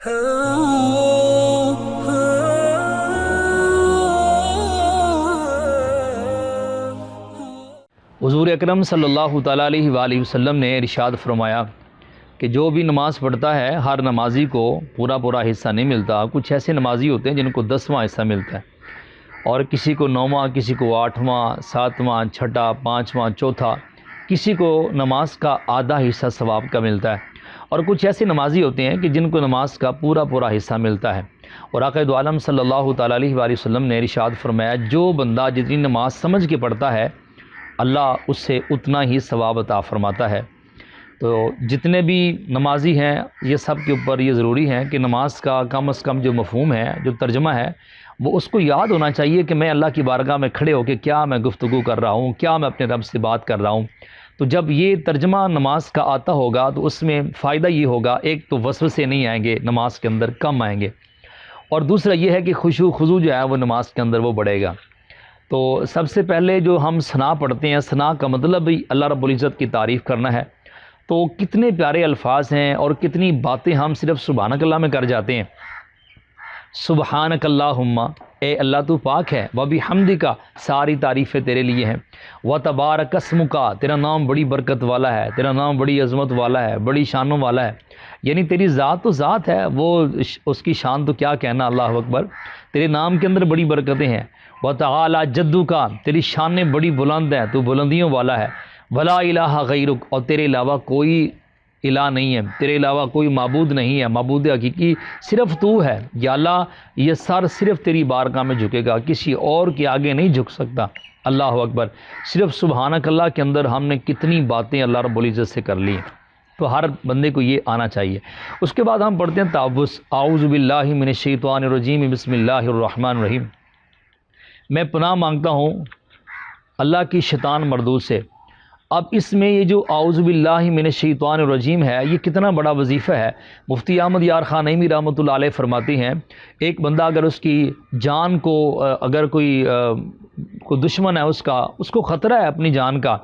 حضور اکرم صلی اللہ تعالیٰ علیہ وآلہ وسلم نے ارشاد فرمایا کہ جو بھی نماز پڑھتا ہے ہر نمازی کو پورا حصہ نہیں ملتا. کچھ ایسے نمازی ہوتے ہیں جن کو 10واں حصہ ملتا ہے، اور کسی کو 9واں، کسی کو 8واں، 7واں، 6واں، 5واں، 4تھا، کسی کو نماز کا آدھا حصہ ثواب کا ملتا ہے. اور کچھ ایسے نمازی ہوتے ہیں کہ جن کو نماز کا پورا حصہ ملتا ہے. اور آقا دو عالم صلی اللہ تعالیٰ علیہ وآلہ وسلم نے ارشاد فرمایا جو بندہ جتنی نماز سمجھ کے پڑھتا ہے اللہ اس سے اتنا ہی ثواب عطا فرماتا ہے. تو جتنے بھی نمازی ہیں یہ سب کے اوپر یہ ضروری ہے کہ نماز کا کم از کم جو مفہوم ہے، جو ترجمہ ہے، وہ اس کو یاد ہونا چاہیے کہ میں اللہ کی بارگاہ میں کھڑے ہو کے کیا میں گفتگو کر رہا ہوں، کیا میں اپنے رب سے بات کر رہا ہوں. تو جب یہ ترجمہ نماز کا آتا ہوگا تو اس میں فائدہ یہ ہوگا، ایک تو وسوسے نہیں آئیں گے، نماز کے اندر کم آئیں گے، اور دوسرا یہ ہے کہ خشوع خضوع جو ہے وہ نماز کے اندر وہ بڑھے گا. تو سب سے پہلے جو ہم ثنا پڑھتے ہیں، ثنا کا مطلب بھی اللہ رب العزت کی تعریف کرنا ہے. تو کتنے پیارے الفاظ ہیں اور کتنی باتیں ہم صرف سبحانک اللہ میں کر جاتے ہیں. سبحانک اللہم، اے اللہ تو پاک ہے، وبحمدک، ساری تعریفیں تیرے لیے ہیں، وتبارک اسمک، تیرا نام بڑی برکت والا ہے، تیرا نام بڑی عظمت والا ہے، بڑی شانوں والا ہے. یعنی تیری ذات تو ذات ہے، وہ اس کی شان تو کیا کہنا، اللہ اکبر. تیرے نام کے اندر بڑی برکتیں ہیں. وتعالی جدک، تیری شانیں بڑی بلند ہیں، تو بلندیوں والا ہے. ولا الہ غیرک، اور تیرے علاوہ کوئی الہ نہیں ہے، تیرے علاوہ کوئی معبود نہیں ہے، معبود حقیقی صرف تو ہے. یا اللہ یہ سر صرف تیری بارگاہ میں جھکے گا، کسی اور کے آگے نہیں جھک سکتا. اللہ اکبر. صرف سبحانک اللہ کے اندر ہم نے کتنی باتیں اللہ رب العزت سے کر لی. تو ہر بندے کو یہ آنا چاہیے. اس کے بعد ہم پڑھتے ہیں تعوذ. اعوذ باللہ من الشیطان الرجیم، بسم اللہ الرحمن الرحیم. میں پناہ مانگتا ہوں اللہ کی شیطان مردود سے. اب اس میں یہ جو اعوذ باللہ من الشیطان الرجیم ہے، یہ کتنا بڑا وظیفہ ہے. مفتی احمد یار خان نعیمی رحمۃ اللہ علیہ فرماتے ہیں ایک بندہ اگر اس کی جان کو اگر کوئی دشمن ہے اس کو خطرہ ہے اپنی جان کا،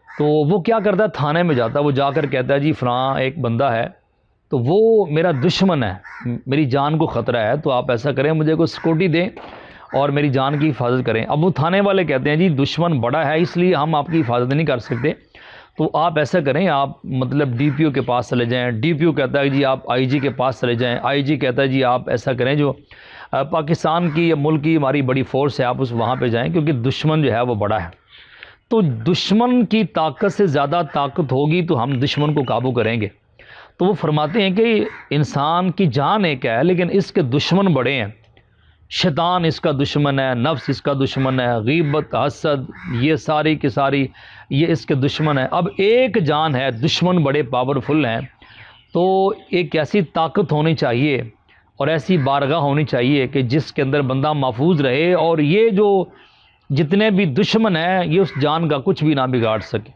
تو وہ کیا کرتا ہے، تھانے میں جاتا ہے، وہ جا کر کہتا ہے جی فلاں ایک بندہ ہے تو وہ میرا دشمن ہے، میری جان کو خطرہ ہے، تو آپ ایسا کریں مجھے کوئی سیکورٹی دیں اور میری جان کی حفاظت کریں. اب وہ تھانے والے کہتے ہیں جی دشمن بڑا ہے اس لیے ہم آپ کی حفاظت نہیں کر سکتے، تو آپ ایسا کریں، آپ مطلب ڈی پی او کے پاس چلے جائیں. ڈی پی او کہتا ہے جی آپ آئی جی کے پاس چلے جائیں. آئی جی کہتا ہے جی آپ ایسا کریں، جو پاکستان کی یا ملک کی ہماری بڑی فورس ہے آپ وہاں پہ جائیں، کیونکہ دشمن جو ہے وہ بڑا ہے. تو دشمن کی طاقت سے زیادہ طاقت ہوگی تو ہم دشمن کو قابو کریں گے. تو وہ فرماتے ہیں کہ انسان کی جان ایک ہے لیکن اس کے دشمن بڑے ہیں. شیطان اس کا دشمن ہے، نفس اس کا دشمن ہے، غیبت، حسد، یہ ساری کی ساری یہ اس کے دشمن ہے. اب ایک جان ہے، دشمن بڑے پاورفل ہیں. تو ایک ایسی طاقت ہونی چاہیے اور ایسی بارگاہ ہونی چاہیے کہ جس کے اندر بندہ محفوظ رہے اور یہ جو جتنے بھی دشمن ہیں یہ اس جان کا کچھ بھی نہ بگاڑ سکے.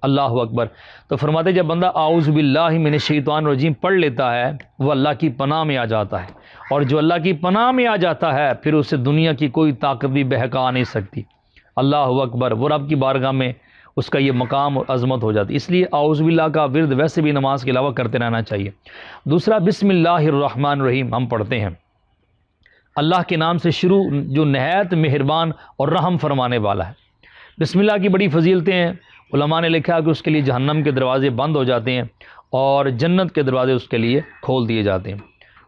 اللہ اکبر. تو فرماتے جب بندہ اعوذ باللہ من الشیطان الرجیم پڑھ لیتا ہے وہ اللہ کی پناہ میں آ جاتا ہے، اور جو اللہ کی پناہ میں آ جاتا ہے پھر اسے دنیا کی کوئی طاقت بھی بہکا نہیں سکتی. اللہ اکبر. وہ رب کی بارگاہ میں اس کا یہ مقام اور عظمت ہو جاتی. اس لیے اعوذ باللہ کا ورد ویسے بھی نماز کے علاوہ کرتے رہنا چاہیے. دوسرا بسم اللہ الرحمن الرحیم ہم پڑھتے ہیں. اللہ کے نام سے شروع جو نہایت مہربان اور رحم فرمانے والا ہے. بسم اللہ کی بڑی فضیلتیں ہیں. علماء نے لکھا کہ اس کے لیے جہنم کے دروازے بند ہو جاتے ہیں اور جنت کے دروازے اس کے لیے کھول دیے جاتے ہیں.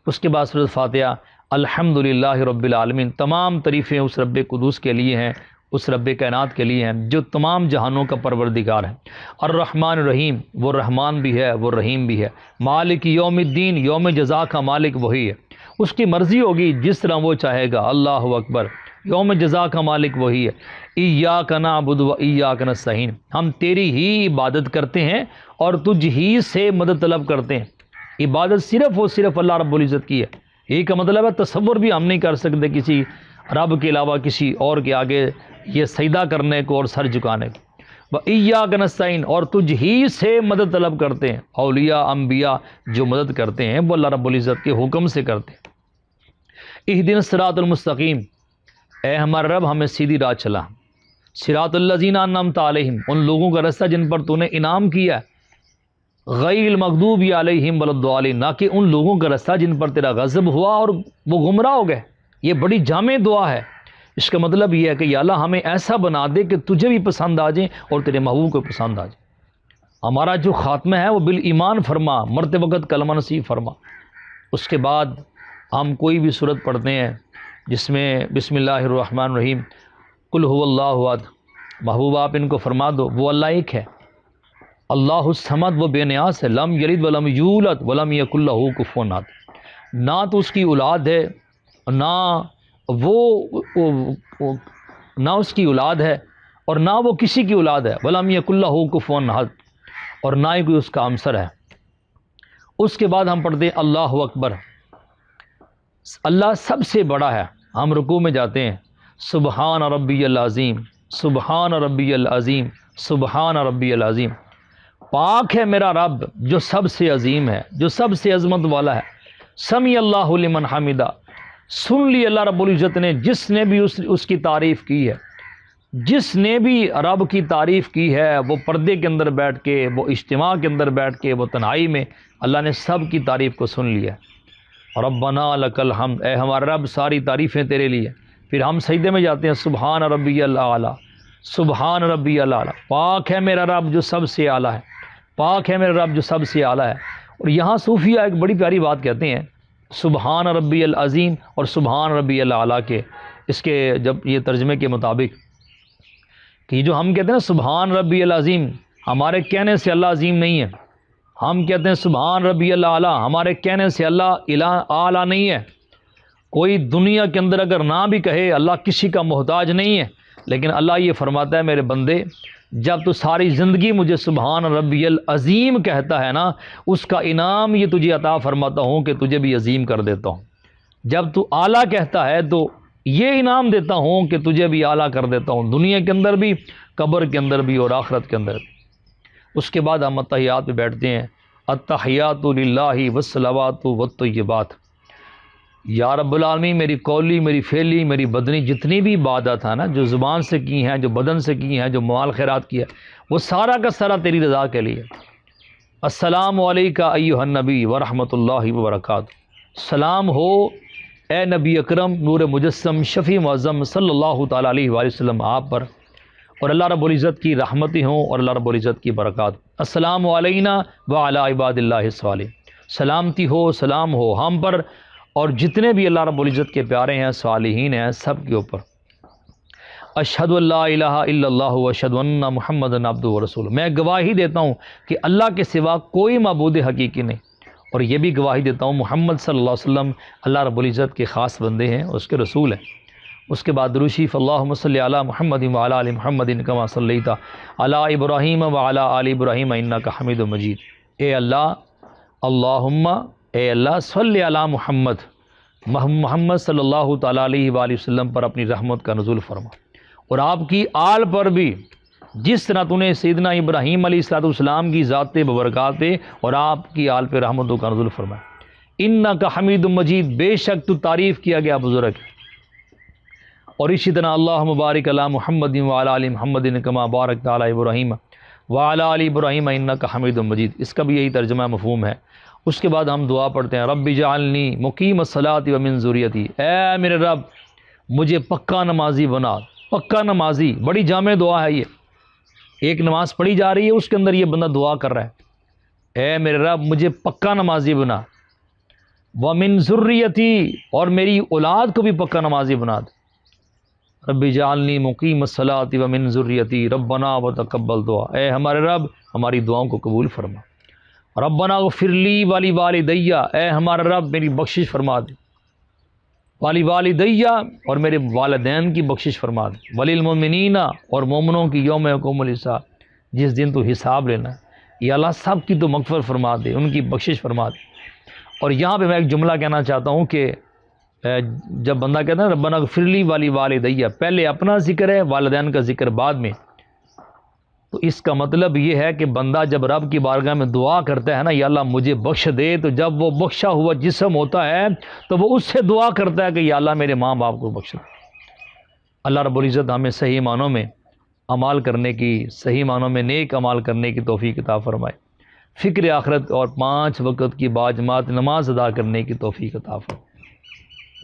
اس کے بعد سورۃ فاتحہ. الحمدللہ رب العالمین، تمام تعریفیں اس رب قدوس کے لیے ہیں، اس رب کائنات کے لیے ہیں جو تمام جہانوں کا پروردگار ہے. الرحمن الرحیم، وہ رحمان بھی ہے وہ رحیم بھی ہے. مالک یوم الدین، یوم جزا کا مالک وہی ہے، اس کی مرضی ہوگی جس طرح وہ چاہے گا. اللہ اکبر. یوم جزا کا مالک وہی ہے. ایاک نعبد و ایاک نستعین، ہم تیری ہی عبادت کرتے ہیں اور تجھ ہی سے مدد طلب کرتے ہیں. عبادت صرف اور صرف اللہ رب العزت کی ہے. یہی کا مطلب ہے تصور بھی ہم نہیں کر سکتے کسی رب کے علاوہ کسی اور کے آگے یہ سجدہ کرنے کو اور سر جھکانے کو. وَإِيَّاكَ نَسْتَعِينُ، اور تجھ ہی سے مدد طلب کرتے ہیں. اولیاء انبیاء جو مدد کرتے ہیں وہ اللہ رب العزت کے حکم سے کرتے ہیں. اهدنا الصراط المستقیم، اے ہمارا رب ہمیں سیدھی راہ چلا. صراط الذین انعمت علیہم، ان لوگوں کا راستہ جن پر تو نے انعام کیا ہے. غیر المغضوب علیہم ولا الضالین، نہ کہ ان لوگوں کا رستہ جن پر تیرا غضب ہوا اور وہ گمراہ ہو گئے۔ یہ بڑی جامع دعا ہے۔ اس کا مطلب یہ ہے کہ یا اللہ ہمیں ایسا بنا دے کہ تجھے بھی پسند آ جائیں اور تیرے محبوب کو پسند آ جائیں۔ ہمارا جو خاتمہ ہے وہ بالایمان فرما، مرتے وقت کلمہ نصیب فرما۔ اس کے بعد ہم کوئی بھی صورت پڑھتے ہیں جس میں بسم اللہ الرحمن الرحیم، قل هو اللہ احد، محبوب آپ ان کو فرما دو وہ اللہ ایک ہے، اللہ الصمد، وہ بے نیاز ہے، لم یلد ولم یولد ولم یکن لہ کفوا احد، نہ تو اس کی اولاد ہے، نہ نہ اس کی اولاد ہے اور نہ وہ کسی کی اولاد ہے، ولم یکن لہ کفوا احد، اور نہ ہی کوئی اس کا ہمسر ہے۔ اس کے بعد ہم پڑھتے ہیں اللہ اکبر، اللہ سب سے بڑا ہے۔ ہم رکوع میں جاتے ہیں سبحان ربی العظیم، سبحان ربی العظیم، سبحان ربی العظیم، پاک ہے میرا رب جو سب سے عظیم ہے، جو سب سے عظمت والا ہے۔ سمیع اللہ لمن حمدہ، سن لی اللہ رب العزت نے جس نے بھی اس کی تعریف کی ہے، جس نے بھی رب کی تعریف کی ہے، وہ پردے کے اندر بیٹھ کے، وہ اجتماع کے اندر بیٹھ کے، وہ تنہائی میں، اللہ نے سب کی تعریف کو سن لیا۔ ربنا لک الحمد، اے ہمارا رب ساری تعریفیں تیرے لیے۔ پھر ہم سجدے میں جاتے ہیں سبحان ربی الاعلیٰ، سبحان ربی الاعلیٰ، پاک ہے میرا رب جو سب سے اعلیٰ ہے، پاک ہے میرا رب جو سب سے اعلیٰ ہے۔ اور یہاں صوفیہ ایک بڑی پیاری بات کہتے ہیں، سبحان ربی العظیم اور سبحان ربی الاعلیٰ کے، اس کے جب یہ ترجمے کے مطابق کہ جو ہم کہتے ہیں نا سبحان ربی العظیم، ہمارے کہنے سے اللہ عظیم نہیں ہے۔ ہم کہتے ہیں سبحان ربی الاعلیٰ، ہمارے کہنے سے اللہ اعلیٰ نہیں ہے۔ کوئی دنیا کے اندر اگر نہ بھی کہے اللہ کسی کا محتاج نہیں ہے، لیکن اللہ یہ فرماتا ہے میرے بندے جب تو ساری زندگی مجھے سبحان ربی العظیم کہتا ہے نا، اس کا انعام یہ تجھے عطا فرماتا ہوں کہ تجھے بھی عظیم کر دیتا ہوں۔ جب تو اعلیٰ کہتا ہے تو یہ انعام دیتا ہوں کہ تجھے بھی اعلیٰ کر دیتا ہوں، دنیا کے اندر بھی، قبر کے اندر بھی اور آخرت کے اندر بھی۔ اس کے بعد ہم اتحیات پہ بیٹھتے ہیں، التحیات للہ والصلوات والطیبات۔ یا رب العالمین میری قولی، میری فعلی، میری بدنی جتنی بھی عبادت ہے نا، جو زبان سے کی ہیں، جو بدن سے کی ہیں، جو مال خیرات کی ہے، وہ سارا کا سارا تیری رضا کے لیے۔ السلام علیکہ ایہا النبی ورحمۃ اللہ وبرکاتہ، سلام ہو اے نبی اکرم نور مجسم شفیع معظم صلی اللہ تعالیٰ علیہ وآلہ وسلم آپ پر، اور اللہ رب العزت کی رحمتیں ہوں اور اللہ رب العزت کی برکات۔ السلام علینا وعلی عباد اللہ الصالحین، سلامتی ہو، سلام ہو ہم پر اور جتنے بھی اللہ رب العزت کے پیارے ہیں، صالحین ہیں، سب کے اوپر۔ اشہد ان لا الہ الا اللہ واشہد ان محمدًا عبدہ ورسولہ، میں گواہی دیتا ہوں کہ اللہ کے سوا کوئی معبود حقیقی نہیں، اور یہ بھی گواہی دیتا ہوں محمد صلی اللہ علیہ وسلم اللہ رب العزت کے خاص بندے ہیں، اس کے رسول ہیں۔ اس کے بعد درود شریف اللہم صلی علی محمد وعلی آل محمد کما صلیت علی ابراہیم وعلی آل ابراہیم انک حمید مجید۔ اے اللہ، اللہم، اے اللہ صلی علی محمد صلی اللہ تعالیٰ علیہ وآلہ وسلم پر اپنی رحمت کا نزول فرما، اور آپ کی آل پر بھی جس طرح تو نے سیدنا ابراہیم علیہ السلام کی ذات ببرکات اور آپ کی آل پہ رحمتوں کا نزول فرما۔ انک حمید مجید، بے شک تو تعریف کیا گیا بزرگ ہے۔ اور اسی طرح اللہ مبارک علی محمد وعلی آل محمد کما بارکت علی ابراہیم وعلی آل ابراہیم انک حمید مجید، اس کا بھی یہی ترجمہ مفہوم ہے۔ اس کے بعد ہم دعا پڑھتے ہیں رب اجعلنی مقیم الصلاۃ ومن ذریتی، اے میرے رب مجھے پکا نمازی بنا، پکا نمازی، بڑی جامع دعا ہے یہ۔ ایک نماز پڑھی جا رہی ہے، اس کے اندر یہ بندہ دعا کر رہا ہے، اے میرے رب مجھے پکا نمازی بنا، ومن ذریتی، اور میری اولاد کو بھی پکا نمازی بنا دے۔ رب اجعلنی مقیم الصلاۃ ومن ذریتی ربنا وتقبل دعا، اے ہمارے رب ہماری دعاؤں کو قبول فرما۔ ربنا اغفر لی ولی والدی، اے ہمارا رب میری بخشش فرما دے، ولی والدی، اور میرے والدین کی بخشش فرما دے، وللمؤمنین، اور مومنوں کی یوم یقوم الحساب، جس دن تو حساب لینا ہے، یا اللہ سب کی تو مغفرت فرما دے، ان کی بخشش فرما دے۔ اور یہاں پہ میں ایک جملہ کہنا چاہتا ہوں کہ جب بندہ کہتا ہے ربنا اغفر لی ولی والدی، پہلے اپنا ذکر ہے، والدین کا ذکر بعد میں، تو اس کا مطلب یہ ہے کہ بندہ جب رب کی بارگاہ میں دعا کرتا ہے نا یا اللہ مجھے بخش دے، تو جب وہ بخشا ہوا جسم ہوتا ہے تو وہ اس سے دعا کرتا ہے کہ یا اللہ میرے ماں باپ کو بخش دے۔ اللہ رب العزت ہمیں صحیح معنوں میں عمال کرنے کی، صحیح معنوں میں نیک عمال کرنے کی توفیق عطا فرمائے۔ فکر آخرت اور 5 وقت کی باجماعت نماز ادا کرنے کی توفیق عطا فرما۔